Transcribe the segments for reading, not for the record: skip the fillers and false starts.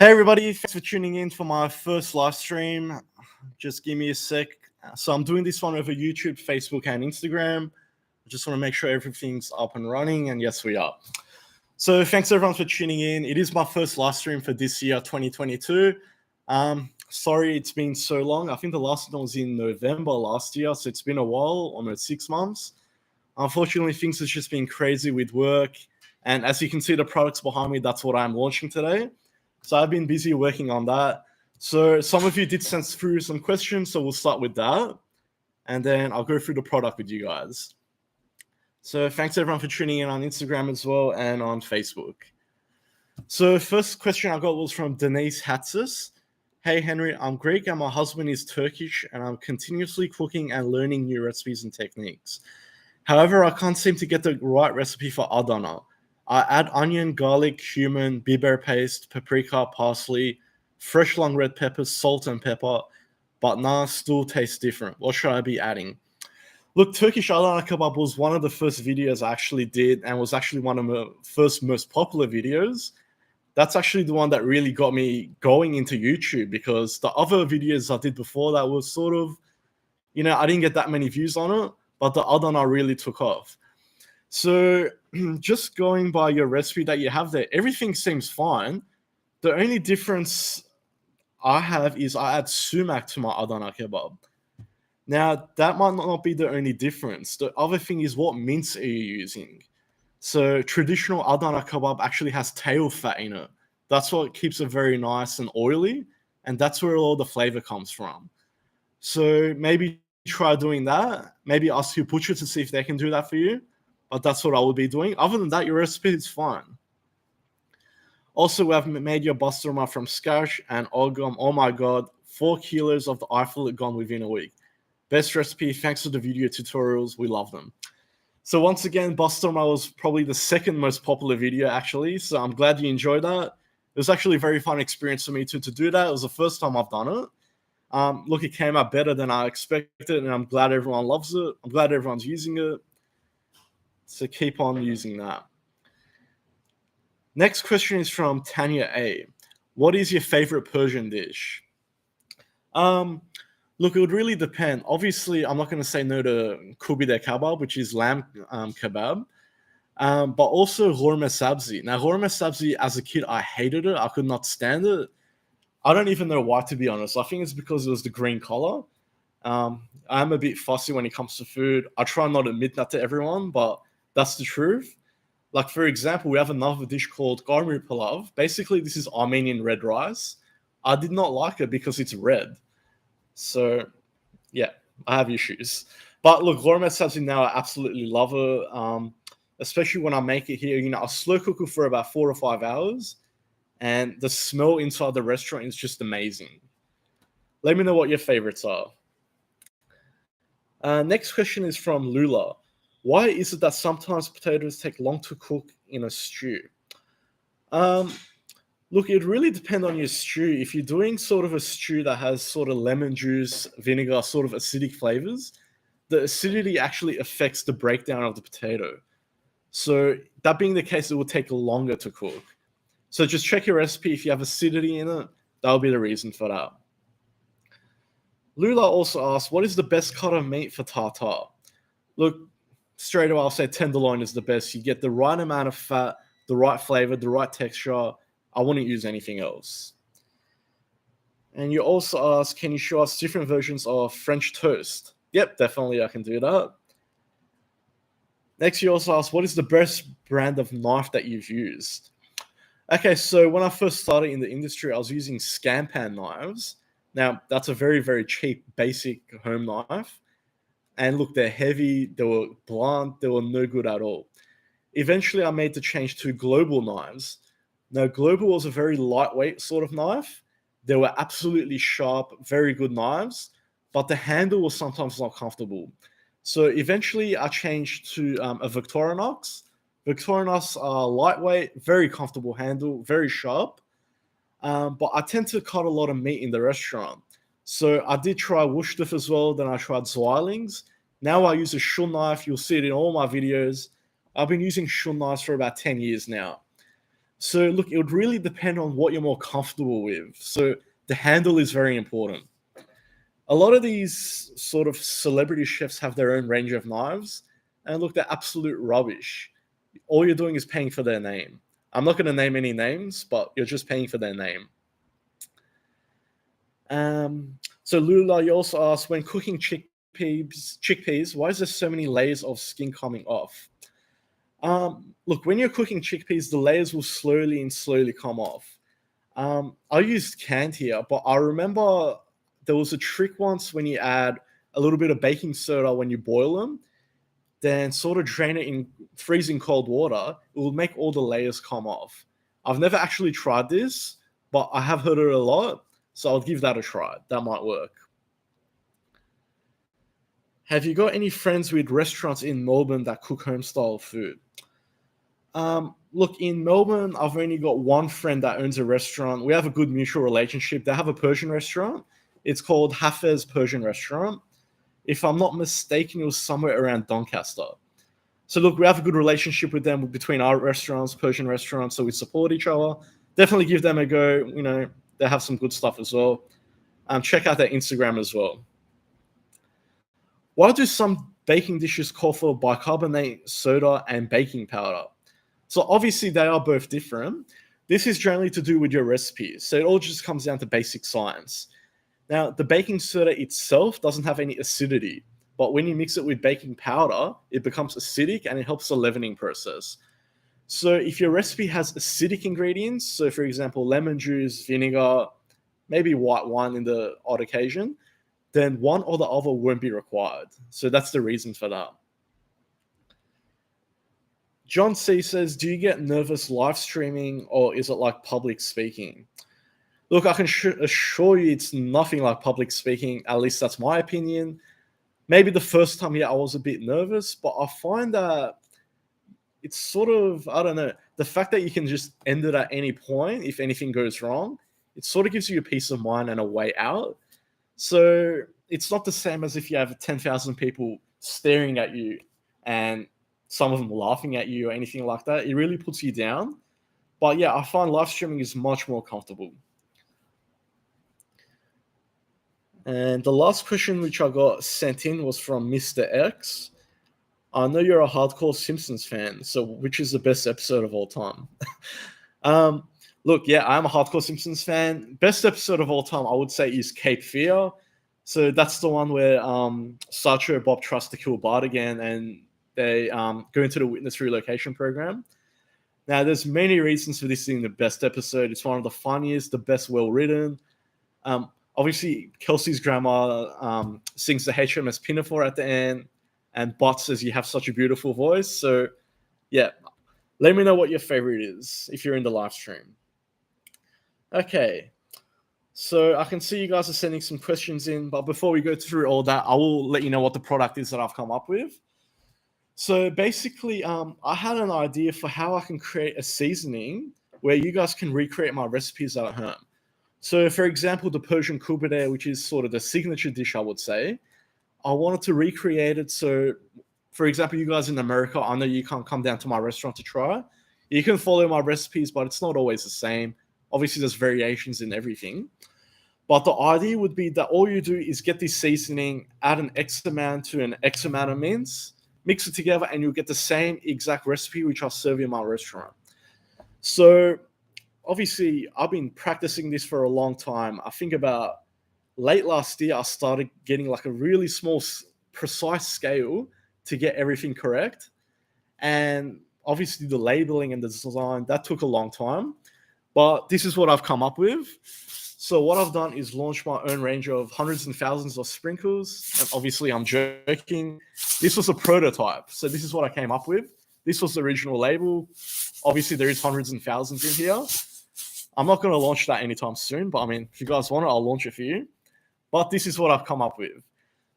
Hey everybody, thanks for tuning in for my first live stream. Just give me a sec. So I'm doing this one over YouTube, Facebook, and Instagram. I just want to make sure everything's up and running, and yes, we are. So thanks everyone for tuning in. It is my first live stream for this year, 2022. Sorry it's been so long. I think the last one was in November last year, so it's been a while, almost 6 months. Unfortunately, things have just been crazy with work, and as you can see the products behind me, that's what I'm launching today. So I've been busy working on that. So some of you did send through some questions, so we'll start with that. And then I'll go through the product with you guys. So thanks everyone for tuning in on Instagram as well and on Facebook. So first question I got was from Denise Hatsis. Hey Henry, I'm Greek and my husband is Turkish and I'm continuously cooking and learning new recipes and techniques. However, I can't seem to get the right recipe for Adana. I add onion, garlic, cumin, biber paste, paprika, parsley, fresh long red peppers, salt and pepper, but nah, still tastes different. What should I be adding? Look, Turkish Adana kebab was one of the first videos I actually did and was actually one of the first most popular videos. That's actually the one that really got me going into YouTube because the other videos I did before that was sort of, I didn't get that many views on it, but the Adana really took off. So just going by your recipe that you have there, everything seems fine. The only difference I have is I add sumac to my Adana kebab. Now, that might not be the only difference. The other thing is what mince are you using? So traditional Adana kebab actually has tail fat in it. That's what keeps it very nice and oily, and that's where all the flavor comes from. So maybe try doing that. Maybe ask your butcher to see if they can do that for you. But that's what I will be doing. Other than that, your recipe is fine. Also, we have made your basturma from scratch and ogum. Oh my god, 4 kilos of the Eiffel gone within a week. Best recipe, thanks for the video tutorials. We love them. So once again, basturma was probably the second most popular video actually. So I'm glad you enjoyed that. It was actually a very fun experience for me to do that. It was the first time I've done it. Look, it came out better than I expected, and I'm glad everyone loves it. I'm glad everyone's using it. So keep on using that. Next question is from Tanya A. What is your favorite Persian dish? Look, it would really depend. Obviously, I'm not going to say no to kubide kebab, which is lamb kebab, but also ghormeh sabzi. Now, ghormeh sabzi, as a kid, I hated it. I could not stand it. I don't even know why, to be honest. I think it's because it was the green color. I'm a bit fussy when it comes to food. I try not to admit that to everyone, but that's the truth. Like, for example, we have another dish called garmir palav. Basically, this is Armenian red rice. I did not like it because it's red. So, yeah, I have issues. But look, gourmet sabzi now, I absolutely love it. Especially when I make it here. I slow cook it for about 4 or 5 hours. And the smell inside the restaurant is just amazing. Let me know what your favorites are. Next question is from Lula. Why is it that sometimes potatoes take long to cook in a stew? Look, it really depends on your stew. If you're doing sort of a stew that has sort of lemon juice, vinegar, sort of acidic flavors, the acidity actually affects the breakdown of the potato. So that being the case, it will take longer to cook. So just check your recipe. If you have acidity in it, that'll be the reason for that. Lula also asked, what is the best cut of meat for tartare? Look, straight away, I'll say tenderloin is the best. You get the right amount of fat, the right flavor, the right texture. I wouldn't use anything else. And you also ask, can you show us different versions of French toast? Yep, definitely I can do that. Next, you also ask, what is the best brand of knife that you've used? Okay, so when I first started in the industry, I was using Scampan knives. Now, that's a very, very cheap, basic home knife. And look, they're heavy, they were blunt, they were no good at all. Eventually, I made the change to Global knives. Now, Global was a very lightweight sort of knife. They were absolutely sharp, very good knives, but the handle was sometimes not comfortable. So eventually, I changed to a Victorinox. Victorinox are lightweight, very comfortable handle, very sharp. But I tend to cut a lot of meat in the restaurant. So I did try Worcester as well, then I tried Zweilings. Now I use a shun knife. You'll see it in all my videos. I've been using shun knives for about 10 years now. So look, it would really depend on what you're more comfortable with. So the handle is very important. A lot of these sort of celebrity chefs have their own range of knives, and look, they're absolute rubbish. All you're doing is paying for their name. I'm not going to name any names, but you're just paying for their name. So Lula, you also asked, when cooking chickpeas, why is there so many layers of skin coming off? Look, when you're cooking chickpeas, the layers will slowly come off. I used canned here, but I remember there was a trick once when you add a little bit of baking soda when you boil them, then sort of drain it in freezing cold water. It will make all the layers come off. I've never actually tried this, but I have heard it a lot, so I'll give that a try. That might work. Have you got any friends with restaurants in Melbourne that cook home-style food? Look, in Melbourne, I've only got one friend that owns a restaurant. We have a good mutual relationship. They have a Persian restaurant. It's called Hafez Persian Restaurant. If I'm not mistaken, it was somewhere around Doncaster. So look, we have a good relationship with them between our restaurants, Persian restaurants, so we support each other. Definitely give them a go. You know, they have some good stuff as well. Check out their Instagram as well. Why do some baking dishes call for bicarbonate, soda, and baking powder? So obviously they are both different. This is generally to do with your recipes. So it all just comes down to basic science. Now, the baking soda itself doesn't have any acidity, but when you mix it with baking powder, it becomes acidic and it helps the leavening process. So if your recipe has acidic ingredients, so for example, lemon juice, vinegar, maybe white wine in the odd occasion, then one or the other won't be required. So that's the reason for that. John C says, do you get nervous live streaming or is it like public speaking? Look, I can assure you it's nothing like public speaking. At least that's my opinion. Maybe the first time, I was a bit nervous, but I find that it's sort of, I don't know, the fact that you can just end it at any point if anything goes wrong, it sort of gives you a peace of mind and a way out. So it's not the same as if you have 10,000 people staring at you and some of them laughing at you or anything like that. It really puts you down. But yeah, I find live streaming is much more comfortable. And the last question which I got sent in was from Mr. X. I know you're a hardcore Simpsons fan, so which is the best episode of all time? Look, yeah, I'm a hardcore Simpsons fan. Best episode of all time, I would say, is Cape Fear. So that's the one where Sartre Bob tries to kill Bart again, and they go into the witness relocation program. Now, there's many reasons for this being the best episode. It's one of the funniest, the best well-written. Obviously, Kelsey's grandma sings the HMS Pinafore at the end, and Bart says you have such a beautiful voice. So, yeah, let me know what your favorite is if you're in the live stream. Okay, so I can see you guys are sending some questions in, but before we go through all that, I will let you know what the product is that I've come up with. So basically, I had an idea for how I can create a seasoning where you guys can recreate my recipes at home. So for example, the Persian Kubadeh, which is sort of the signature dish, I would say, I wanted to recreate it. So for example, you guys in America, I know you can't come down to my restaurant to try. You can follow my recipes, but it's not always the same. Obviously, there's variations in everything. But the idea would be that all you do is get this seasoning, add an X amount to an X amount of mince, mix it together, and you'll get the same exact recipe which I'll serve in my restaurant. So obviously, I've been practicing this for a long time. I think about late last year, I started getting like a really small, precise scale to get everything correct. And obviously the labeling and the design, that took a long time. But this is what I've come up with. So what I've done is launch my own range of hundreds and thousands of sprinkles. And obviously I'm joking. This was a prototype. So this is what I came up with. This was the original label. Obviously there is hundreds and thousands in here. I'm not going to launch that anytime soon, but I mean, if you guys want it, I'll launch it for you. But this is what I've come up with.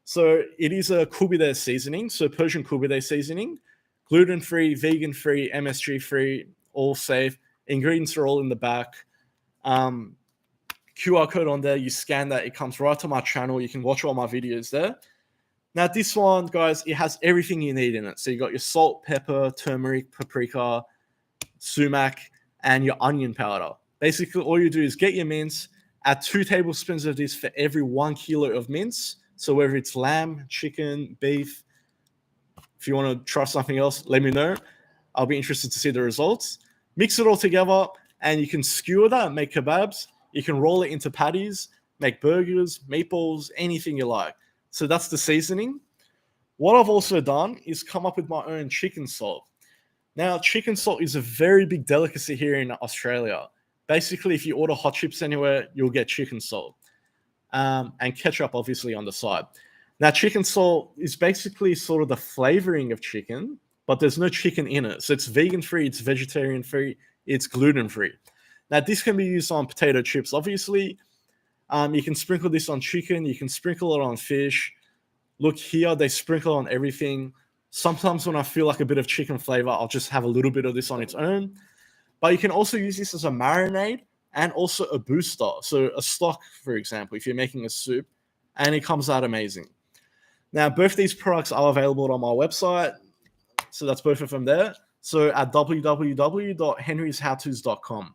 So it is a Kubadeh seasoning, so Persian Kubadeh seasoning, gluten-free, vegan-free, MSG-free, all safe. Ingredients are all in the back. QR code on there, you scan that, it comes right to my channel. You can watch all my videos there. Now this one, guys, it has everything you need in it. So you got your salt, pepper, turmeric, paprika, sumac, and your onion powder. Basically, all you do is get your mince, add 2 tablespoons of this for every 1 kilo of mince. So whether it's lamb, chicken, beef, if you want to try something else, let me know. I'll be interested to see the results. Mix it all together, and you can skewer that and make kebabs. You can roll it into patties, make burgers, meatballs, anything you like. So that's the seasoning. What I've also done is come up with my own chicken salt. Now, chicken salt is a very big delicacy here in Australia. Basically, if you order hot chips anywhere, you'll get chicken salt. And ketchup, obviously, on the side. Now, chicken salt is basically sort of the flavoring of chicken, but there's no chicken in it. So it's vegan-free, it's vegetarian-free, it's gluten-free. Now, this can be used on potato chips, obviously. You can sprinkle this on chicken. You can sprinkle it on fish. Look here, they sprinkle on everything. Sometimes when I feel like a bit of chicken flavor, I'll just have a little bit of this on its own. But you can also use this as a marinade and also a booster. So a stock, for example, if you're making a soup, and it comes out amazing. Now, both these products are available on my website. So that's both of them there. So at www.henryshowtos.com.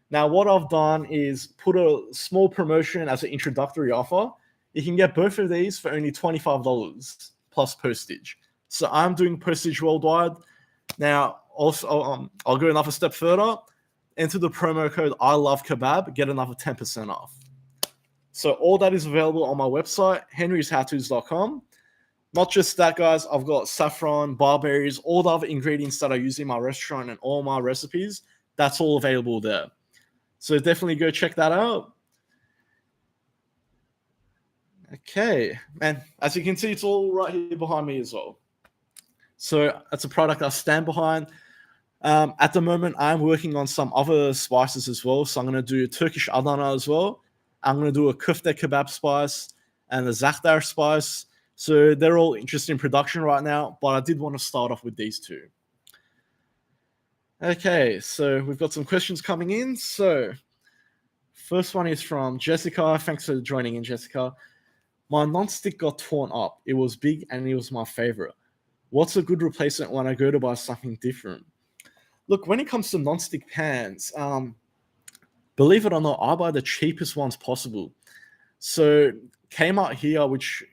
Now, what I've done is put a small promotion as an introductory offer. You can get both of these for only $25 plus postage. So I'm doing postage worldwide. Now, also, I'll go another step further. Enter the promo code I love kebab, get another 10% off. So all that is available on my website, henryshowtos.com. Not just that, guys. I've got saffron, barberries, all the other ingredients that I use in my restaurant and all my recipes. That's all available there. So definitely go check that out. Okay. And as you can see, it's all right here behind me as well. So that's a product I stand behind. At the moment, I'm working on some other spices as well. So I'm going to do Turkish Adana as well. I'm going to do a kufte kebab spice and a za'atar spice. So they're all interested in production right now, but I did want to start off with these two. Okay, so we've got some questions coming in. So first one is from Jessica. Thanks for joining in, Jessica. My non-stick got torn up. It was big and it was my favorite. What's a good replacement when I go to buy something different? Look, when it comes to non-stick pans, believe it or not, I buy the cheapest ones possible. So Kmart here, which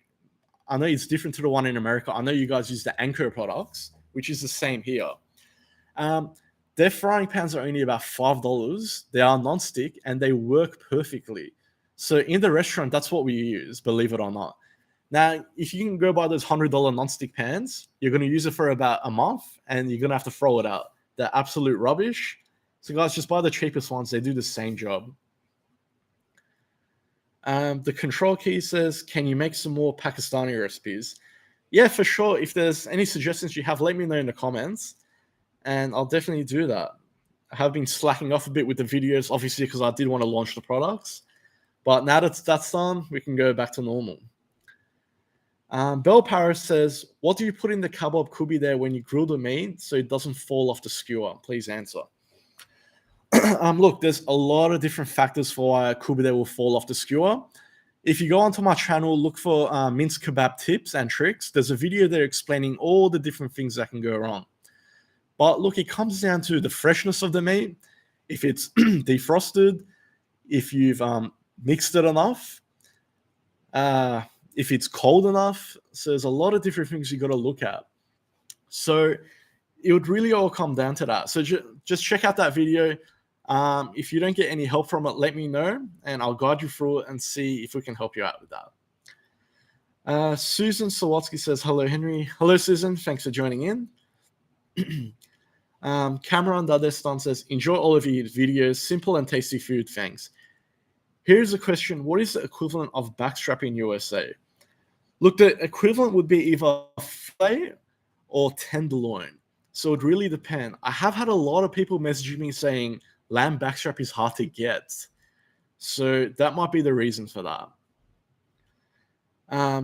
I know it's different to the one in America. I know you guys use the Anchor products, which is the same here. Their frying pans are only about $5. They are non-stick and they work perfectly. So in the restaurant, that's what we use, believe it or not. Now, if you can go buy those $100 non-stick pans, you're going to use it for about a month and you're going to have to throw it out. They're absolute rubbish. So guys, just buy the cheapest ones. They do the same job. The control key says, can you make some more Pakistani recipes? Yeah, for sure. If there's any suggestions you have, let me know in the comments. And I'll definitely do that. I have been slacking off a bit with the videos, obviously, because I did want to launch the products. But now that that's done, we can go back to normal. Bell Paris says, what do you put in the kebab kubi there when you grill the meat so it doesn't fall off the skewer? Please answer. Look, there's a lot of different factors for why a kubi there will fall off the skewer. If you go onto my channel, look for minced kebab tips and tricks. There's a video there explaining all the different things that can go wrong. But look, it comes down to the freshness of the meat, if it's defrosted, if you've mixed it enough, if it's cold enough. So there's a lot of different things you got to look at. So it would really all come down to that. So just check out that video. If you don't get any help from it, let me know, and I'll guide you through it and see if we can help you out with that. Susan Sawatsky says, hello, Henry. Hello, Susan. Thanks for joining in. Cameron Dadestan says, enjoy all of your videos. Simple and tasty food. Thanks. Here's a question. What is the equivalent of backstrap in USA? Look, the equivalent would be either filet or tenderloin. So it really depends. I have had a lot of people messaging me saying lamb backstrap is hard to get. So that might be the reason for that.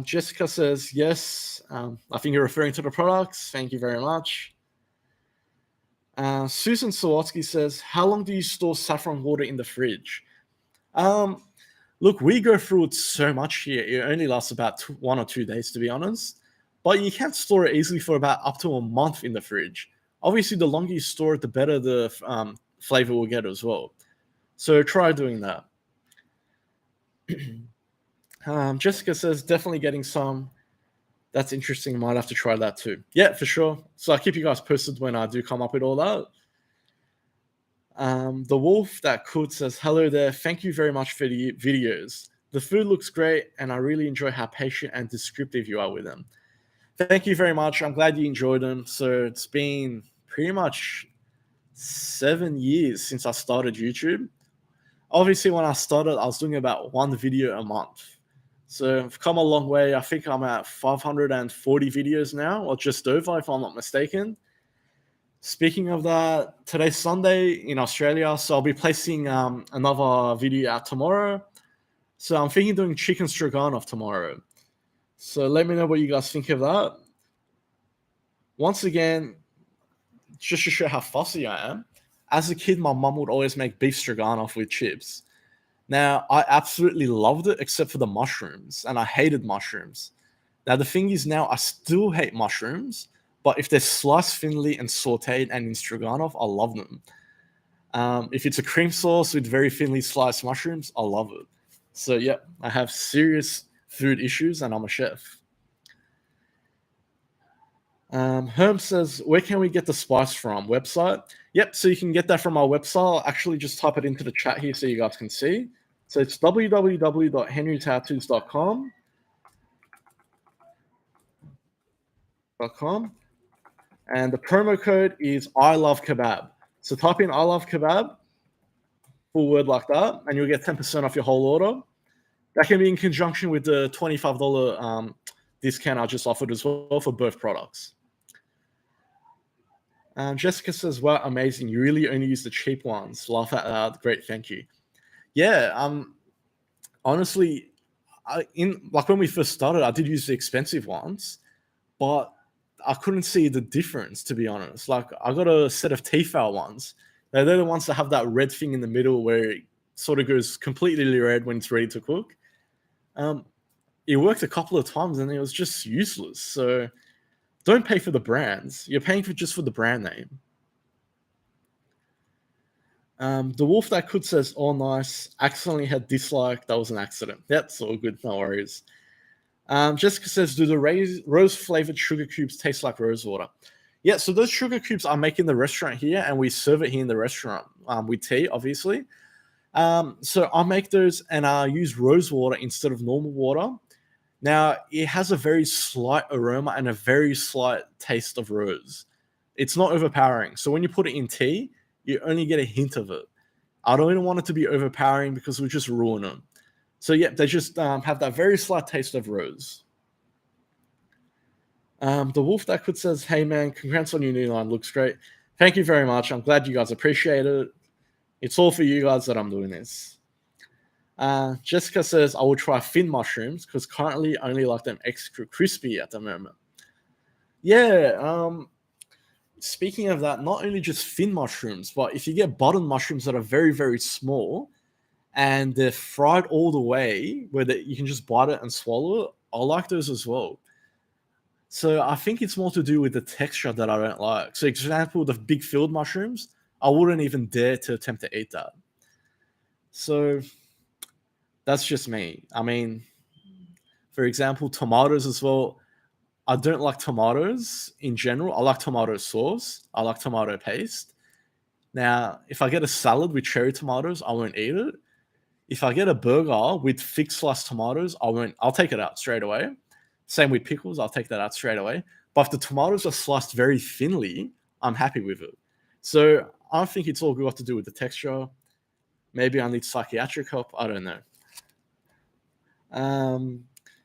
Jessica says, yes. I think you're referring to the products. Thank you very much. Susan Sawatsky says, how long do you store saffron water in the fridge? Look, we go through it so much here. It only lasts about 1 or 2 days, to be honest. But you can store it easily for about up to a month in the fridge. Obviously, the longer you store it, the better the flavor will get as well. So try doing that. Jessica says, definitely getting some. That's interesting. Might have to try that too. Yeah, for sure. So I'll keep you guys posted when I do come up with all that. The wolf that could says, hello there. Thank you very much for the videos. The food looks great, and I really enjoy how patient and descriptive you are with them. Thank you very much. I'm glad you enjoyed them. So it's been pretty much 7 years since I started YouTube. Obviously, when I started, I was doing about one video a month. So I've come a long way. I think I'm at 540 videos now, or just over, if I'm not mistaken. Speaking of that, today's Sunday in Australia, so I'll be placing another video out tomorrow. So I'm thinking doing chicken stroganoff tomorrow. So let me know what you guys think of that. Once again, just to show how fussy I am, as a kid, my mum would always make beef stroganoff with chips. Now, I absolutely loved it, except for the mushrooms, and I hated mushrooms. Now, the thing is now I still hate mushrooms, but if they're sliced thinly and sauteed and in stroganoff, I love them. If it's a cream sauce with very thinly sliced mushrooms, I love it. So, yeah, I have serious food issues, and I'm a chef. Herm says, where can we get the spice from? Website? Yep, so you can get that from our website. I'll actually just type it into the chat here so you guys can see. So it's www.henrytattoos.com. And the promo code is I love kebab. So type in I love kebab, full word like that, and you'll get 10% off your whole order. That can be in conjunction with the $25 discount I just offered as well for both products. Jessica says, wow, amazing. You really only use the cheap ones. Laugh out loud. Great, thank you. Yeah, honestly, when we first started, I did use the expensive ones, but I couldn't see the difference, to be honest. Like, I got a set of Tefal ones. Now, they're the ones that have that red thing in the middle where it sort of goes completely red when it's ready to cook. It worked a couple of times and it was just useless. So don't pay for the brands. You're paying just for the brand name. The wolf that could says, all nice. Accidentally had dislike. That was an accident. That's all good. No worries. Jessica says, do the rose-flavored sugar cubes taste like rose water? Yeah, so those sugar cubes I make in the restaurant here, and we serve it here in the restaurant with tea, obviously. So I make those, and I use rose water instead of normal water. Now, it has a very slight aroma and a very slight taste of rose. It's not overpowering. So when you put it in tea, you only get a hint of it. I don't even want it to be overpowering because it would just ruin them. So, yeah, they just have that very slight taste of rose. The wolf that could says, hey, man, congrats on your new line. Looks great. Thank you very much. I'm glad you guys appreciate it. It's all for you guys that I'm doing this. Jessica says, I will try thin mushrooms because currently I only like them extra crispy at the moment. Yeah, speaking of that, not only just thin mushrooms, but if you get button mushrooms that are very, very small and they're fried all the way where you can just bite it and swallow it, I like those as well. So I think it's more to do with the texture that I don't like. So, example, the big field mushrooms, I wouldn't even dare to attempt to eat that. So that's just me. I mean, for example, tomatoes as well. I don't like tomatoes in general. I like tomato sauce. I like tomato paste. Now, if I get a salad with cherry tomatoes, I won't eat it. If I get a burger with thick sliced tomatoes, I'll take it out straight away. Same with pickles, I'll take that out straight away. But if the tomatoes are sliced very thinly, I'm happy with it. So I think it's all got to do with the texture. Maybe I need psychiatric help. I don't know.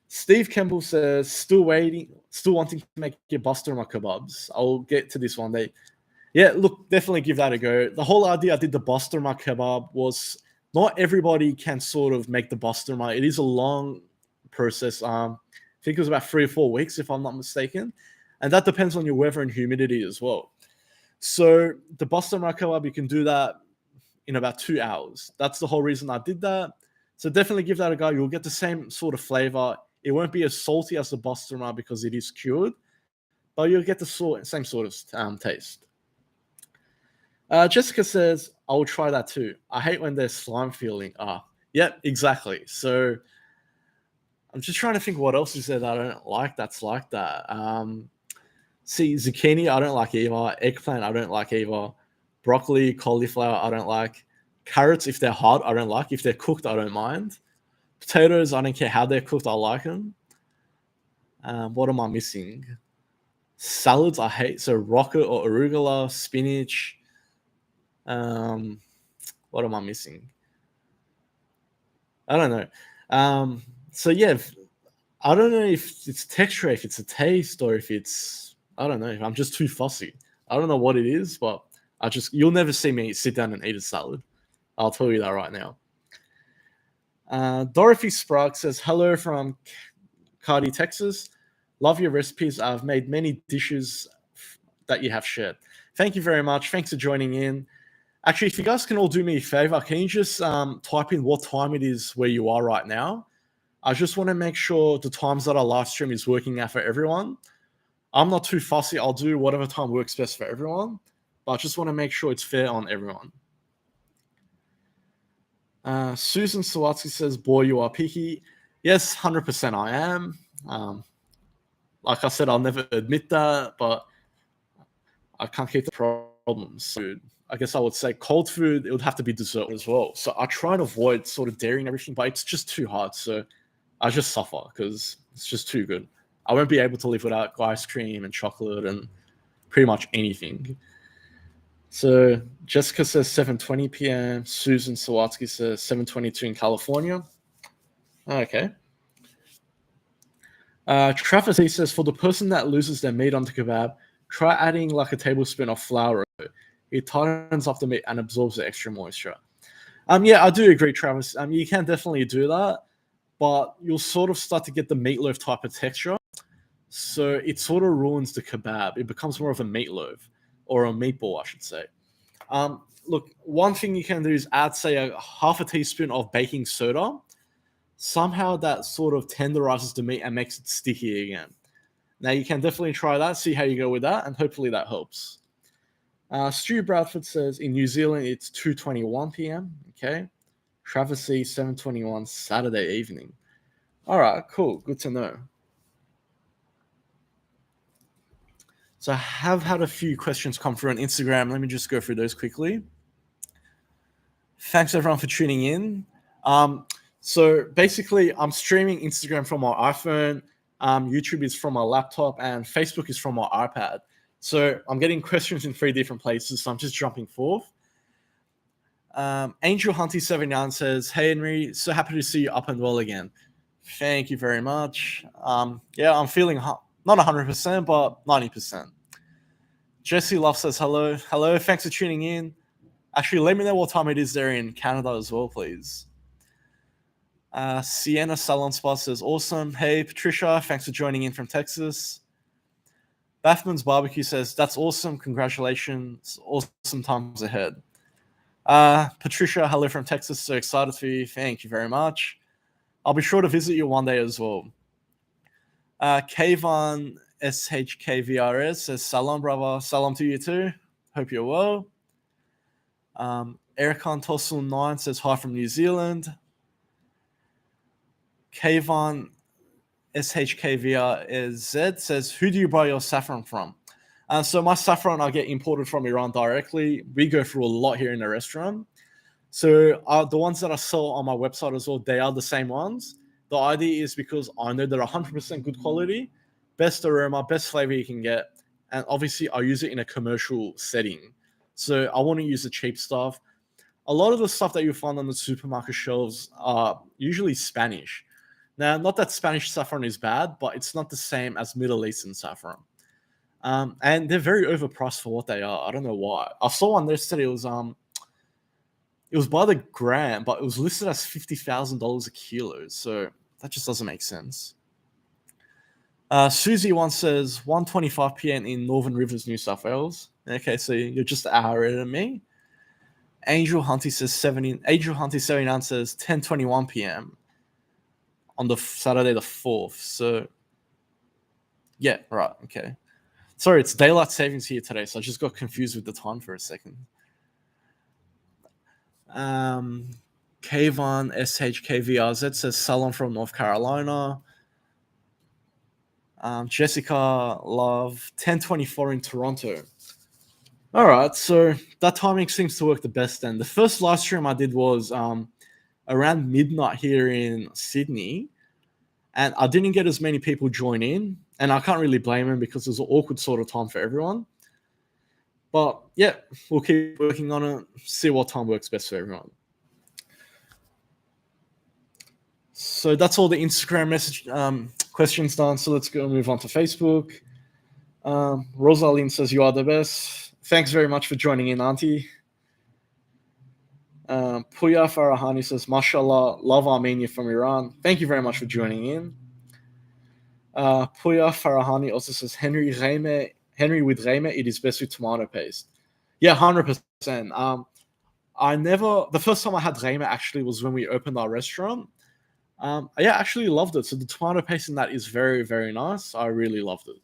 Steve Campbell says, still wanting to make your basturma kebabs. I'll get to this one day. Yeah, look, definitely give that a go. The whole idea I did the basturma kebab was not everybody can sort of make the basturma. It is a long process. I think it was about 3 or 4 weeks, if I'm not mistaken. And that depends on your weather and humidity as well. So the basturma kebab, you can do that in about 2 hours. That's the whole reason I did that. So definitely give that a go. You'll get the same sort of flavor. It won't be as salty as the basturma because it is cured, but you'll get the same sort of taste. Jessica says, I'll try that too. I hate when there's slime feeling. Yep, exactly. So I'm just trying to think what else is there that I don't like that's like that. See, zucchini, I don't like either. Eggplant, I don't like either. Broccoli, cauliflower, I don't like. Carrots, if they're hard, I don't like. If they're cooked, I don't mind. Potatoes, I don't care how they're cooked, I like them. What am I missing? Salads, I hate. So rocket or arugula, spinach. What am I missing? I don't know. So yeah, I don't know if it's texture, if it's a taste, or if it's, I don't know. I'm just too fussy. I don't know what it is, but you'll never see me sit down and eat a salad. I'll tell you that right now. Dorothy Sprague says, hello from Cardi, Texas. Love your recipes. I've made many dishes that you have shared. Thank you very much. Thanks for joining in. Actually, if you guys can all do me a favor, can you just type in what time it is where you are right now? I just want to make sure the times that our live stream is working out for everyone. I'm not too fussy. I'll do whatever time works best for everyone, but I just want to make sure it's fair on everyone. Susan Sawatsky says, boy, you are picky. Yes, 100% I am. Like I said, I'll never admit that, but I can't keep the problems. So I guess I would say cold food, it would have to be dessert as well. So I try and avoid sort of dairy and everything, but it's just too hard. So I just suffer because it's just too good. I won't be able to live without ice cream and chocolate and pretty much anything. So Jessica says 7:20 p.m. Susan Sawatsky says 7:22 in California. Okay. Travis, he says, for the person that loses their meat onto kebab, try adding like a tablespoon of flour. It tightens up the meat and absorbs the extra moisture. Yeah, I do agree, Travis. You can definitely do that, but you'll sort of start to get the meatloaf type of texture. So it sort of ruins the kebab. It becomes more of a meatloaf or a meatball, I should say. Look, one thing you can do is add, say, a half a teaspoon of baking soda. Somehow that sort of tenderizes the meat and makes it sticky again. Now, you can definitely try that, see how you go with that, and hopefully that helps. Stu Bradford says, in New Zealand, it's 2:21 p.m. Okay. Travis C, 7:21 Saturday evening. All right, cool. Good to know. So I have had a few questions come through on Instagram. Let me just go through those quickly. Thanks, everyone, for tuning in. So basically, I'm streaming Instagram from my iPhone. YouTube is from my laptop, and Facebook is from my iPad. So I'm getting questions in 3 different places, so I'm just jumping forth. Angel Hunty79 says, hey, Henry, so happy to see you up and well again. Thank you very much. Yeah, I'm feeling not 100%, but 90%. Jesse Love says, hello. Hello, thanks for tuning in. Actually, let me know what time it is there in Canada as well, please. Sienna Salon Spa says, awesome. Hey, Patricia, thanks for joining in from Texas. Bathman's Barbecue says, that's awesome. Congratulations. Awesome times ahead. Patricia, hello from Texas. So excited for you. Thank you very much. I'll be sure to visit you one day as well. Kayvon SHKVRS says, salam, brother. Salam to you too. Hope you're well. Ericon Tosul 9 says, hi from New Zealand. Kayvon SHKVRZ says, who do you buy your saffron from? So my saffron I get imported from Iran directly. We go through a lot here in the restaurant. So the ones that I sell on my website as well, they are the same ones. The idea is because I know they're 100% good quality, best aroma, best flavor you can get. And obviously I use it in a commercial setting. So I want to use the cheap stuff. A lot of the stuff that you find on the supermarket shelves are usually Spanish. Now, not that Spanish saffron is bad, but it's not the same as Middle Eastern saffron. And they're very overpriced for what they are. I don't know why. I saw one yesterday. It was by the gram, but it was listed as $50,000 a kilo. So that just doesn't make sense. Susie once says 1:25 p.m. in Northern Rivers, New South Wales. Okay, so you're just an hour ahead of me. Angel Hunty says 79 says 10:21 p.m. on the Saturday the 4th. So yeah, right, okay. Sorry, it's daylight savings here today, so I just got confused with the time for a second. Kayvon SHKVRZ says Salon from North Carolina. Jessica Love 1024 in Toronto. All right, so that timing seems to work the best then. The first live stream I did was around midnight here in Sydney, and I didn't get as many people join in, and I can't really blame them because it was an awkward sort of time for everyone. But yeah, we'll keep working on it, see what time works best for everyone. So that's all the Instagram message questions done. So let's go move on to Facebook. Rosalind says, you are the best. Thanks very much for joining in, Auntie. Puya Farahani says, Mashallah, love Armenia from Iran. Thank you very much for joining in. Puya Farahani also says, Henry with Reime, it is best with tomato paste. Yeah, 100%. The first time I had Reime actually was when we opened our restaurant. I actually loved it. So the tomato paste in that is very, very nice. I really loved it.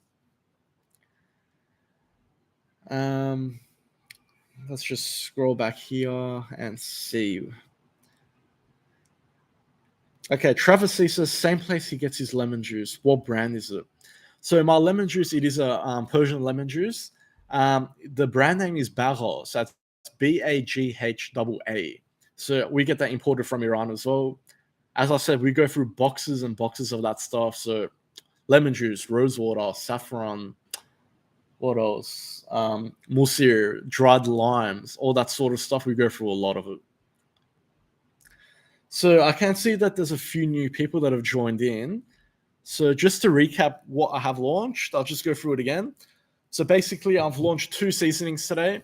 Let's just scroll back here and see. Okay, Travis C says, same place he gets his lemon juice. What brand is it? So my lemon juice, it is a Persian lemon juice. The brand name is Bagha. So that's BAGHAA. So we get that imported from Iran as well. As I said, we go through boxes and boxes of that stuff. So lemon juice, rosewater, saffron, what else? Musir, dried limes, all that sort of stuff. We go through a lot of it. So I can see that there's a few new people that have joined in. So just to recap what I have launched, I'll just go through it again. So basically, I've launched 2 seasonings today.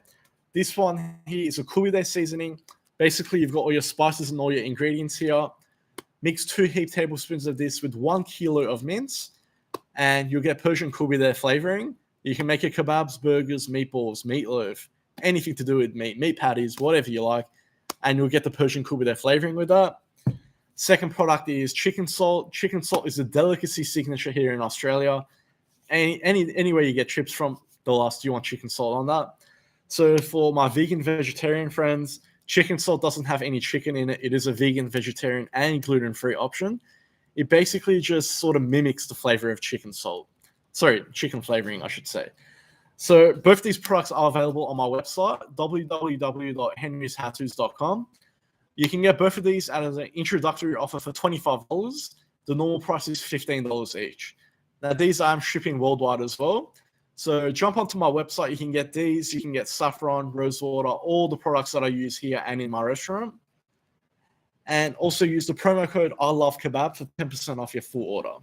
This one here is a Kubide seasoning. Basically, you've got all your spices and all your ingredients here. Mix 2 heaped tablespoons of this with 1 kilo of mince, and you'll get Persian Kubide flavoring. You can make your kebabs, burgers, meatballs, meatloaf, anything to do with meat patties, whatever you like, and you'll get the Persian Kubide flavoring with that. Second product is chicken salt. Chicken salt is a delicacy signature here in Australia. Anywhere you get chips from, they'll ask, you want chicken salt on that? So for my vegan vegetarian friends, chicken salt doesn't have any chicken in it. It is a vegan, vegetarian, and gluten-free option. It basically just sort of mimics the flavor of chicken salt. Sorry, chicken flavoring, I should say. So both these products are available on my website, www.henryshowtos.com. You can get both of these as an introductory offer for $25. The normal price is $15 each. Now, these I'm shipping worldwide as well. So jump onto my website. You can get these. You can get saffron, rosewater, all the products that I use here and in my restaurant. And also use the promo code I Love Kebab for 10% off your full order.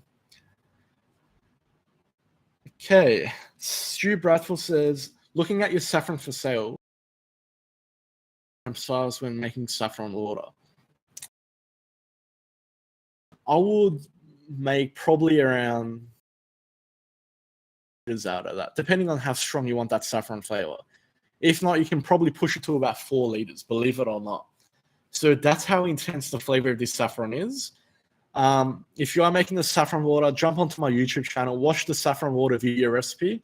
Okay, Stu Bradford says, looking at your saffron for sale, size when making saffron water. I would make probably around out of that, depending on how strong you want that saffron flavor. If not, you can probably push it to about 4 liters, believe it or not. So that's how intense the flavor of this saffron is. If you are making the saffron water, jump onto my YouTube channel, watch the saffron water video recipe.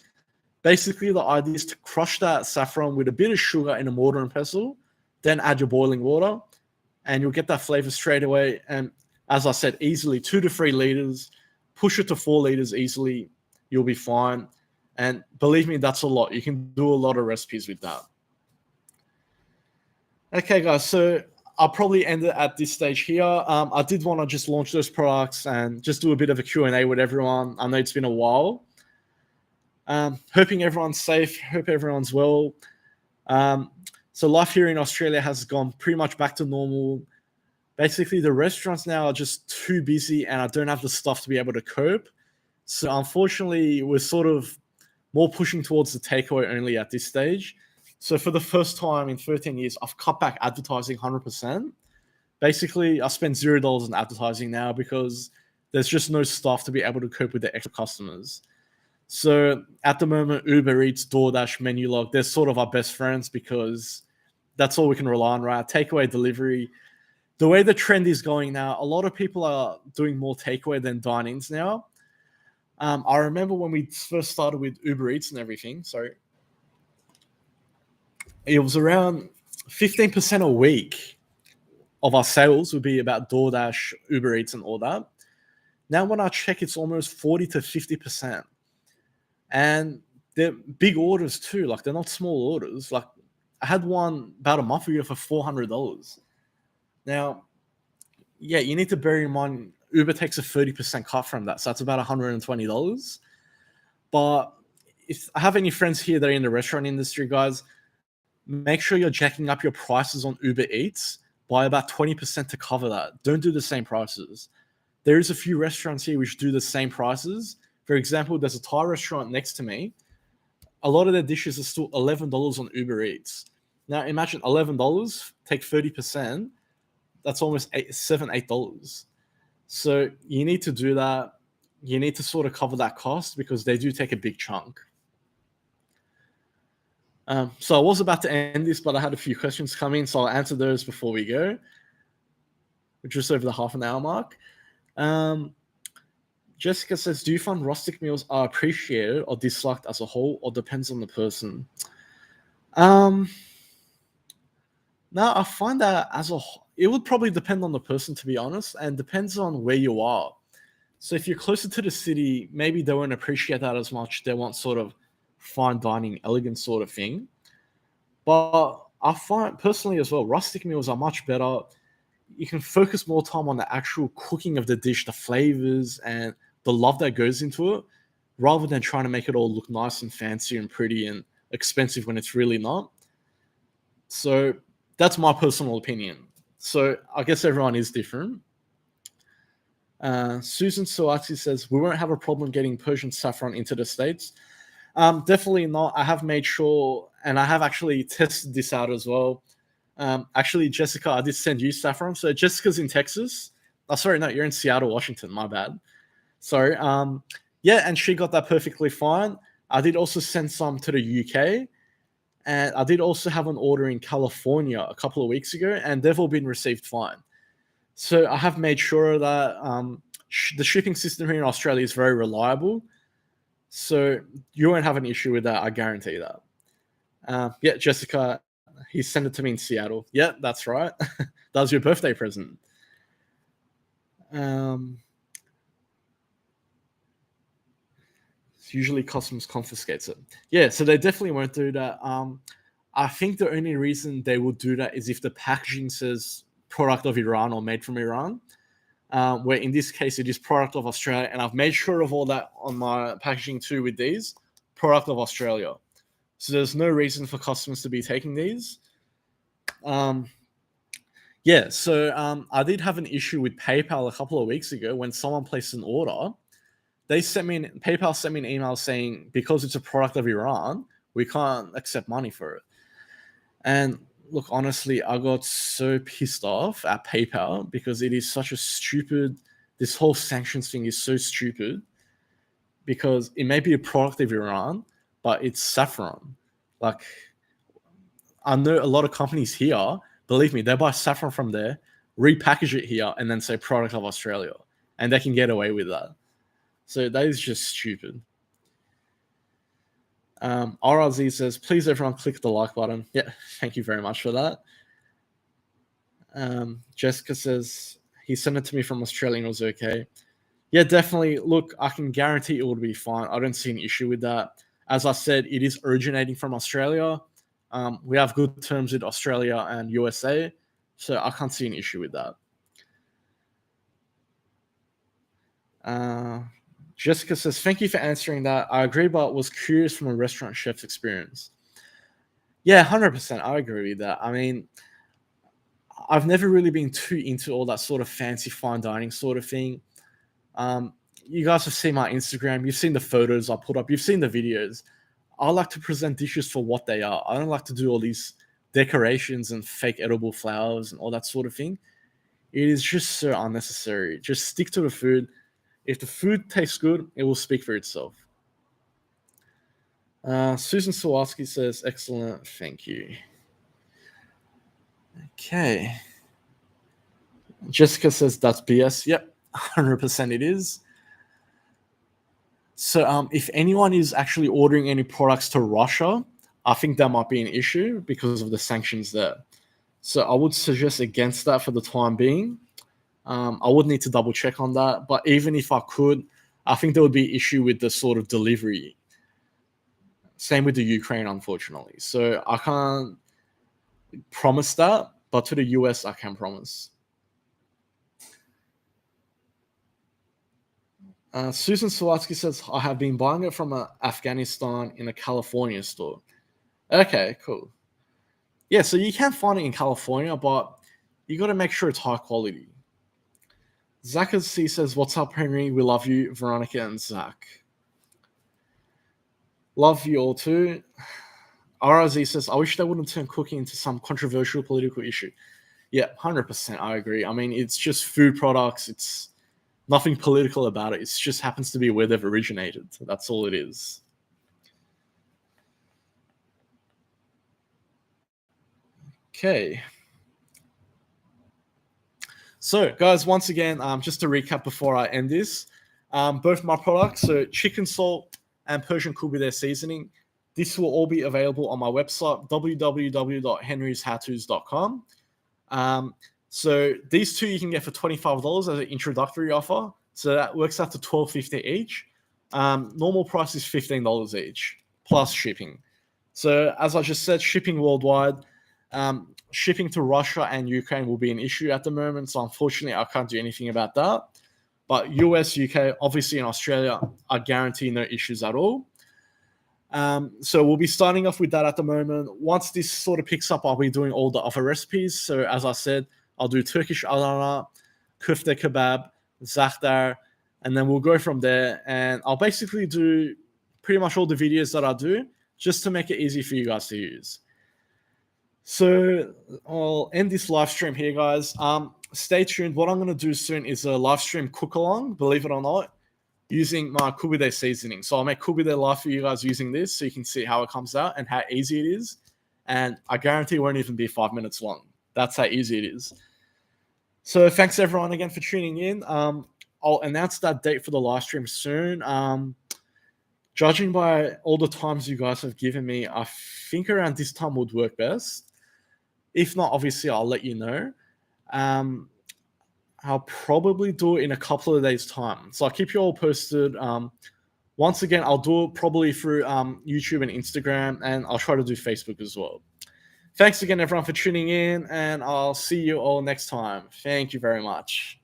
Basically, the idea is to crush that saffron with a bit of sugar in a mortar and pestle, then add your boiling water, and you'll get that flavor straight away. And as I said, easily 2 to 3 liters, push it to 4 liters easily, you'll be fine. And believe me, that's a lot. You can do a lot of recipes with that. Okay, guys, so I'll probably end it at this stage here. I did want to just launch those products and just do a bit of a Q&A with everyone. I know it's been a while. Hoping everyone's safe. Hope everyone's well. So life here in Australia has gone pretty much back to normal. Basically, the restaurants now are just too busy and I don't have the stuff to be able to cope. So unfortunately, we're sort of more pushing towards the takeaway only at this stage. So for the first time in 13 years, I've cut back advertising 100%. Basically, I spend $0 in advertising now because there's just no staff to be able to cope with the extra customers. So at the moment, Uber Eats, DoorDash, Menulog, they're sort of our best friends because that's all we can rely on, right? Takeaway, delivery. The way the trend is going now, a lot of people are doing more takeaway than dine-ins now. I remember when we first started with Uber Eats and everything, it was around 15% a week of our sales would be about DoorDash, Uber Eats, and all that. Now, when I check, it's almost 40 to 50%. And they're big orders too. Like, they're not small orders. Like, I had one about a month ago for $400. Now, yeah, you need to bear in mind Uber takes a 30% cut from that. So that's about $120. But if I have any friends here that are in the restaurant industry, guys, make sure you're jacking up your prices on Uber Eats by about 20% to cover that. Don't do the same prices. There is a few restaurants here which do the same prices. For example, there's a Thai restaurant next to me. A lot of their dishes are still $11 on Uber Eats. Now imagine $11, take 30%. That's almost $8. So you need to do that. You need to sort of cover that cost because they do take a big chunk. So I was about to end this, but I had a few questions come in, so I'll answer those before we go. We're just over the half an hour mark. Jessica says, do you find rustic meals are appreciated or disliked as a whole, or depends on the person? No, I find that as a whole, it would probably depend on the person, to be honest, and depends on where you are. So if you're closer to the city, maybe they won't appreciate that as much. They want sort of fine dining, elegant sort of thing. But I find personally as well, rustic meals are much better. You can focus more time on the actual cooking of the dish, the flavors, and the love that goes into it, rather than trying to make it all look nice and fancy and pretty and expensive when it's really not. So that's my personal opinion. So I guess everyone is different. Susan Suatsi says, we won't have a problem getting Persian saffron into the States. Definitely not. I have made sure, and I have actually tested this out as well. Actually, Jessica, I did send you saffron. So Jessica's in Texas. Oh, sorry, no, you're in Seattle, Washington. My bad. Sorry. Yeah, and she got that perfectly fine. I did also send some to the UK. And I did also have an order in California a couple of weeks ago, and they've all been received fine. So I have made sure that the shipping system here in Australia is very reliable. So you won't have an issue with that, I guarantee that. Yeah, Jessica, he sent it to me in Seattle. Yeah, that's right. That was your birthday present. Usually customs confiscates it. Yeah, so they definitely won't do that. I think the only reason they will do that is if the packaging says product of Iran or made from Iran, where in this case it is product of Australia, and I've made sure of all that on my packaging too with these, product of Australia. So there's no reason for customers to be taking these. Yeah, so I did have an issue with PayPal a couple of weeks ago when someone placed an order. PayPal sent me an email saying, because it's a product of Iran, we can't accept money for it. And look, honestly, I got so pissed off at PayPal because it is such a stupid, this whole sanctions thing is so stupid because it may be a product of Iran, but it's saffron. Like, I know a lot of companies here, believe me, they buy saffron from there, repackage it here, and then say product of Australia. And they can get away with that. So that is just stupid. RRZ says, please everyone click the like button. Yeah, thank you very much for that. Jessica says, he sent it to me from Australia and it was okay. Yeah, definitely. Look, I can guarantee it will be fine. I don't see an issue with that. As I said, it is originating from Australia. We have good terms with Australia and USA, so I can't see an issue with that. Jessica says, thank you for answering that. I agree, but was curious from a restaurant chef's experience. Yeah, 100%. I agree with that. I mean, I've never really been too into all that sort of fancy fine dining sort of thing. You guys have seen my Instagram. You've seen the photos I put up. You've seen the videos. I like to present dishes for what they are. I don't like to do all these decorations and fake edible flowers and all that sort of thing. It is just so unnecessary. Just stick to the food. If the food tastes good, it will speak for itself. Susan Sawatsky says, excellent, thank you. Okay. Jessica says, that's BS. Yep, 100% it is. So if anyone is actually ordering any products to Russia, I think that might be an issue because of the sanctions there. So I would suggest against that for the time being. I would need to double check on that. But even if I could, I think there would be issue with the sort of delivery. Same with the Ukraine, unfortunately. So I can't promise that, but to the US, I can promise. Susan Sawatsky says, I have been buying it from Afghanistan in a California store. Okay, cool. Yeah, so you can find it in California, but you got to make sure it's high quality. Zach C says, what's up, Henry? We love you, Veronica and Zach. Love you all too. RZ says, I wish they wouldn't turn cooking into some controversial political issue. Yeah, 100%. I agree. I mean, it's just food products. It's nothing political about it. It just happens to be where they've originated. That's all it is. Okay. So, guys, once again, just to recap before I end this, both my products, so chicken salt and Persian Kubideh seasoning, this will all be available on my website, www.henryshowtos.com. So these two you can get for $25 as an introductory offer. So that works out to $12.50 each. Normal price is $15 each, plus shipping. So as I just said, shipping worldwide. Shipping to Russia and Ukraine will be an issue at the moment. So unfortunately, I can't do anything about that. But US, UK, obviously in Australia, I guarantee no issues at all. So we'll be starting off with that at the moment. Once this sort of picks up, I'll be doing all the other recipes. So as I said, I'll do Turkish Adana, kufte kebab, zahtar, and then we'll go from there. And I'll basically do pretty much all the videos that I do just to make it easy for you guys to use. So I'll end this live stream here, guys. Stay tuned. What I'm going to do soon is a live stream cook along, believe it or not, using my Kubideh seasoning. So I'll make Kubideh live for you guys using this so you can see how it comes out and how easy it is. And I guarantee it won't even be 5 minutes long. That's how easy it is. So thanks everyone again for tuning in. I'll announce that date for the live stream soon. Judging by all the times you guys have given me, I think around this time would work best. If not, obviously, I'll let you know. I'll probably do it in a couple of days' time. So I'll keep you all posted. Once again, I'll do it probably through YouTube and Instagram, and I'll try to do Facebook as well. Thanks again, everyone, for tuning in, and I'll see you all next time. Thank you very much.